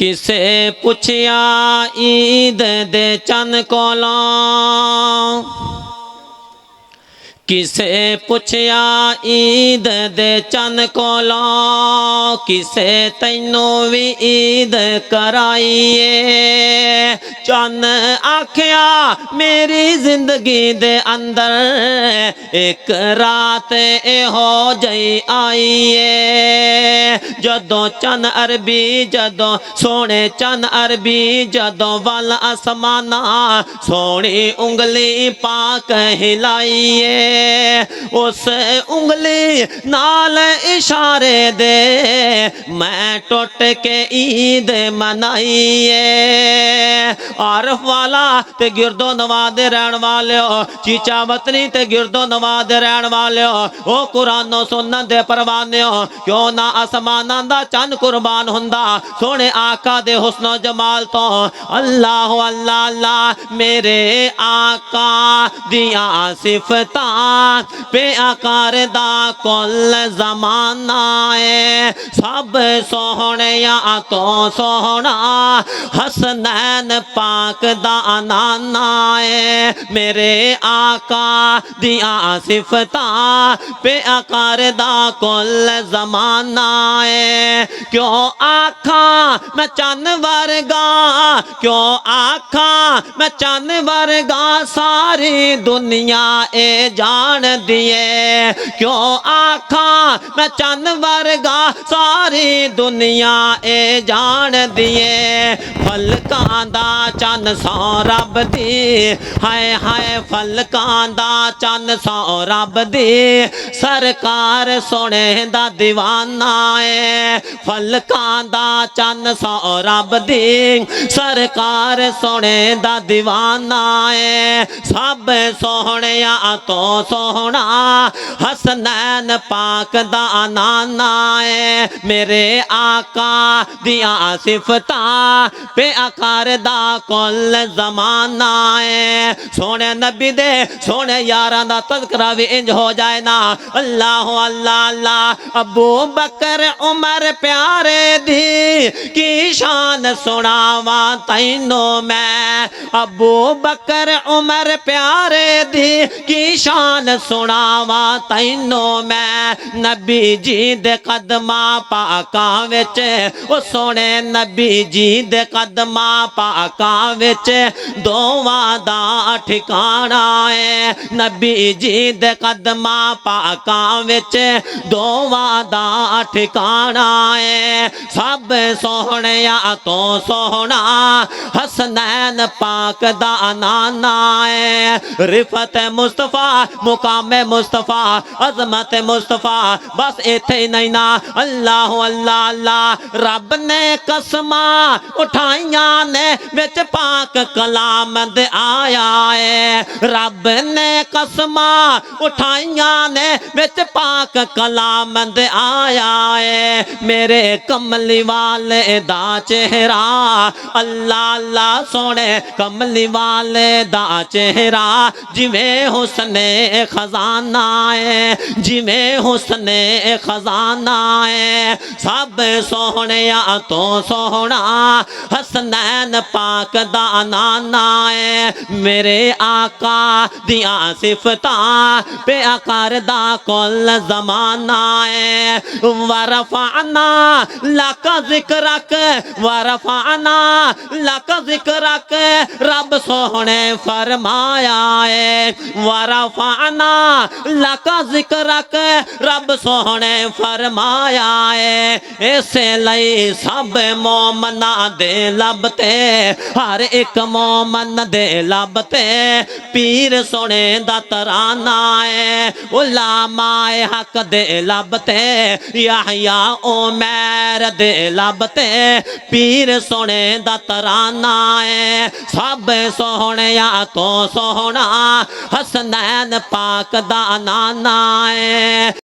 किसे पुछया ईद दे चन कोलों, किसे पुछया ईद दे चन कोलों, किसे तैनू भी ईद कराईए। चन आख्या मेरी जिंदगी दे अंदर एक रात हो जई आईए। जदों चन अरबी जदों सोने चन अरबी जदों वल आसमाना सोनी उंगली पाक हिलाईए। उस उंगली नाल इशारे दे मैं टुट के ईद मनाईए। आरफ वाला ते गिरदो नवाज दे रहन वालियो, चीचा वतनी ते गिरदो नवाज दे रहन वालियो, ओ कुरानो सुन्नत दे परवानियो, क्यों ना आसमानां दा चन कुर्बान हुंदा सोने आका दे हुस्नो जमाल तो। अल्लाह अल्लाह अल्लाह मेरे आका दिया सिफतां पे आकार दा कुल जमाना है। सब सोहणिया तो सोहना हसनैन पाक दा नाना है। मेरे आका दिया सिफतां पे आकार दा कुल जमाना है। क्यों आखा मैं चन वर्गा, क्यों आखा मैं चन वर्गा सारी दुनिया ए जान दिए। क्यों आखा मैं चन वर्गा सारी दुनिया ए जान दिए। फलकां दा चन सौ रब दी, हाय हाय फलकां दा चन सौ रब दी, सरकार सोने दा दीवाना है। फलकां दा चन सौ रब दी, सरकार सोने दा दीवाना है। सब सोहणिया तो सोहना हसनैन पाक दा नाना है। मेरे आका दिया सिफतां पे आकार दा कुल जमाना है। सोने नबी दे सोने यारां दा तज़किरा भी इंज हो जाए ना। अल्लाह अल्लाह अल्लाह अबू बकर उमर प्यारे दी की शान सुनावा तैनू मैं। अबू बकर उमर प्यारे दी की शान सुनावा तैनू मैं। नबी जी दे कदमां पाकां विच ओ सोने नबी जी दे कदमां पाकां विच दोवां दा ठिकाना है। नबी जी दे कदमां पाकां विच दोवां दा ठिकाना है। सब सोहणिया तो सोहना हसनैन पाक दा नाना है। रिफत मुस्तफा मुकाम मुस्तफा अजमत मुस्तफा बस इथे ही नहीं ना। अल्लाह अल्लाह अल्लाह रब ने कसमा उठाइया ने विच पाक कलाम दे आया है। रब ने कसमा उठाइया ने विच पाक कलाम दे आया है। मेरे कमली वाले दा चेहरा अल्लाह अल्लाह सोने कमली वाले दा चेहरा जिवें हुस्ने खजाना है, जिवें हुस्ने खजाना है। सब सोहणिया तो सोहना हसनैन पाक दा नाना है। मेरे आका दिया सिफतां पे आकार दा कुल जमाना है। वरफाना लका जिक्रक, वरफाना लका जिक्रक रब सोहने फरमाया है। वरफाना लका जिक्रक रब सोहने फरमाया है। इसे लई सब मोमना दे लबते, हर एक मोमन दे लबते पीर सोने दा तराना है। उलामाए हक दे लबते याहिया उमैर दे लबते पीर सोने दा तराना है। सब सोहणिया तो सोहना हसनैन पाक दा नाना है।